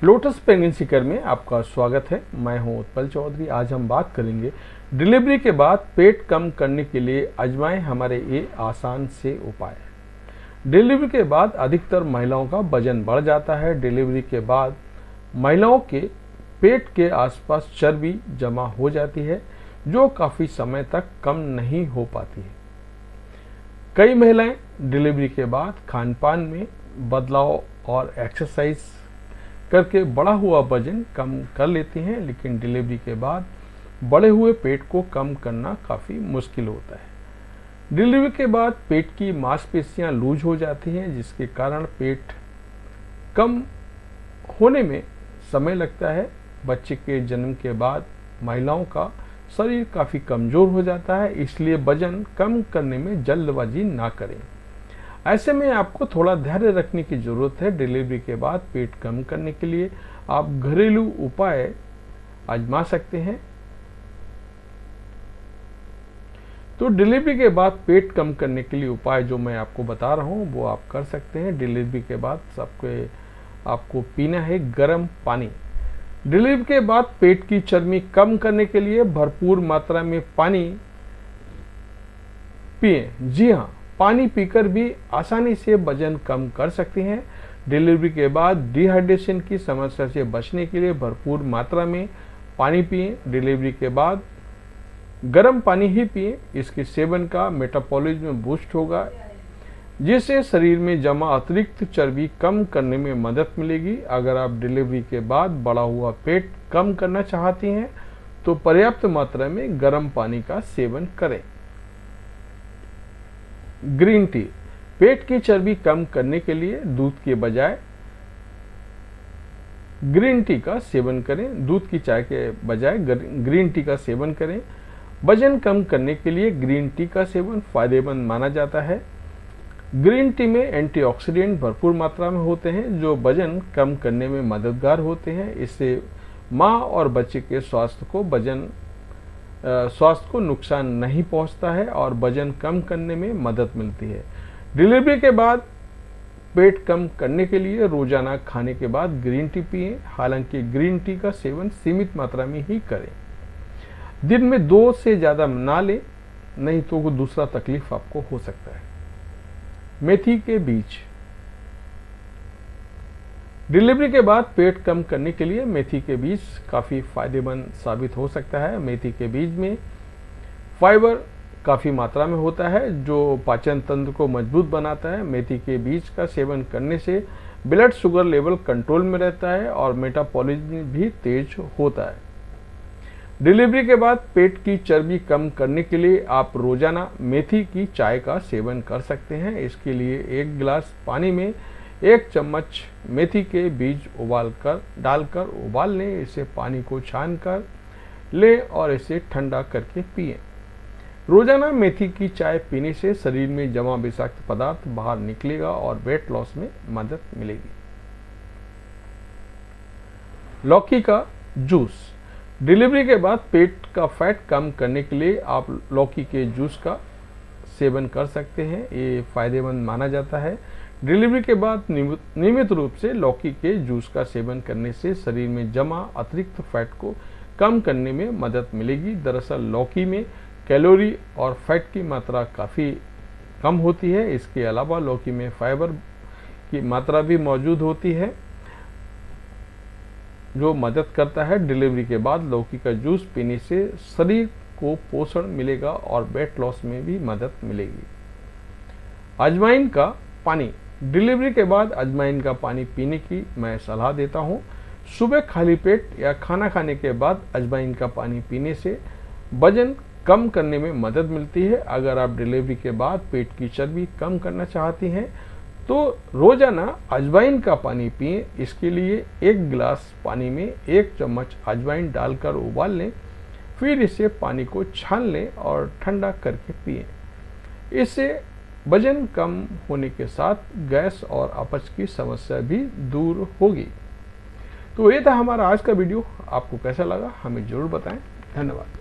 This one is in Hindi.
लोटस प्रेगनेंसी केयर में आपका स्वागत है। मैं हूं उत्पल चौधरी। आज हम बात करेंगे डिलीवरी के बाद पेट कम करने के लिए आजमाएं हमारे ये आसान से उपाय। डिलीवरी के बाद अधिकतर महिलाओं का वजन बढ़ जाता है। डिलीवरी के बाद महिलाओं के पेट के आसपास चर्बी जमा हो जाती है जो काफ़ी समय तक कम नहीं हो पाती है। कई महिलाएं डिलीवरी के बाद खान पान में बदलाव और एक्सरसाइज करके बढ़ा हुआ वजन कम कर लेती हैं, लेकिन डिलीवरी के बाद बढ़े हुए पेट को कम करना काफ़ी मुश्किल होता है। डिलीवरी के बाद पेट की मांसपेशियां लूज हो जाती हैं, जिसके कारण पेट कम होने में समय लगता है। बच्चे के जन्म के बाद महिलाओं का शरीर काफ़ी कमज़ोर हो जाता है, इसलिए वजन कम करने में जल्दबाजी ना करें। ऐसे में आपको थोड़ा धैर्य रखने की ज़रूरत है। डिलीवरी के बाद पेट कम करने के लिए आप घरेलू उपाय आजमा सकते हैं। तो डिलीवरी के बाद पेट कम करने के लिए उपाय जो मैं आपको बता रहा हूँ वो आप कर सकते हैं। डिलीवरी के बाद आपको पीना है गर्म पानी। डिलीवरी के बाद पेट की चर्बी कम करने के लिए भरपूर मात्रा में पानी पिएं। जी हाँ, पानी पीकर भी आसानी से वजन कम कर सकते हैं। डिलीवरी के बाद डिहाइड्रेशन की समस्या से बचने के लिए भरपूर मात्रा में पानी पिएं। डिलीवरी के बाद गर्म पानी ही पिएं। इसके सेवन का मेटाबॉलिज्म बूस्ट होगा, जिससे शरीर में जमा अतिरिक्त चर्बी कम करने में मदद मिलेगी। अगर आप डिलीवरी के बाद बढ़ा हुआ पेट कम करना चाहती हैं तो पर्याप्त मात्रा में गर्म पानी का सेवन करें। Green tea. पेट की चर्बी कम करने के लिए दूध के बजाय ग्रीन टी का सेवन करें। दूध की चाय के बजाय ग्रीन टी का सेवन करें। वजन कम करने के लिए ग्रीन टी का सेवन फायदेमंद माना जाता है। ग्रीन टी में एंटीऑक्सीडेंट भरपूर मात्रा में होते हैं जो वजन कम करने में मददगार होते हैं। इससे माँ और बच्चे के स्वास्थ्य को नुकसान नहीं पहुंचता है और वजन कम करने में मदद मिलती है। डिलीवरी के बाद पेट कम करने के लिए रोजाना खाने के बाद ग्रीन टी पिएं। हालांकि ग्रीन टी का सेवन सीमित मात्रा में ही करें। दिन में 2 से ज़्यादा ना लें, नहीं तो कोई दूसरा तकलीफ आपको हो सकता है। मेथी के बीज। डिलीवरी के बाद पेट कम करने के लिए मेथी के बीज काफ़ी फायदेमंद साबित हो सकता है। मेथी के बीज में फाइबर काफ़ी मात्रा में होता है जो पाचन तंत्र को मजबूत बनाता है। मेथी के बीज का सेवन करने से ब्लड शुगर लेवल कंट्रोल में रहता है और मेटाबॉलिज्म भी तेज होता है। डिलीवरी के बाद पेट की चर्बी कम करने के लिए आप रोजाना मेथी की चाय का सेवन कर सकते हैं। इसके लिए 1 गिलास पानी में 1 चम्मच मेथी के बीज डालकर उबाल लें। इसे पानी को छान कर लें और इसे ठंडा करके पिएं। रोजाना मेथी की चाय पीने से शरीर में जमा विषाक्त पदार्थ बाहर निकलेगा और वेट लॉस में मदद मिलेगी। लौकी का जूस। डिलीवरी के बाद पेट का फैट कम करने के लिए आप लौकी के जूस का सेवन कर सकते हैं। ये फायदेमंद माना जाता है। डिलीवरी के बाद नियमित रूप से लौकी के जूस का सेवन करने से शरीर में जमा अतिरिक्त फैट को कम करने में मदद मिलेगी। दरअसल लौकी में कैलोरी और फैट की मात्रा काफ़ी कम होती है। इसके अलावा लौकी में फाइबर की मात्रा भी मौजूद होती है जो मदद करता है। डिलीवरी के बाद लौकी का जूस पीने से शरीर को पोषण मिलेगा और वेट लॉस में भी मदद मिलेगी। अजवाइन का पानी। डिलीवरी के बाद अजवाइन का पानी पीने की मैं सलाह देता हूँ। सुबह खाली पेट या खाना खाने के बाद अजवाइन का पानी पीने से वजन कम करने में मदद मिलती है। अगर आप डिलीवरी के बाद पेट की चर्बी कम करना चाहती हैं तो रोजाना अजवाइन का पानी पिएं। इसके लिए 1 गिलास पानी में 1 चम्मच अजवाइन डालकर उबाल लें, फिर इसे पानी को छान लें और ठंडा करके पिएं। इससे वजन कम होने के साथ गैस और अपच की समस्या भी दूर होगी। तो ये था हमारा आज का वीडियो। आपको कैसा लगा हमें ज़रूर बताएं। धन्यवाद।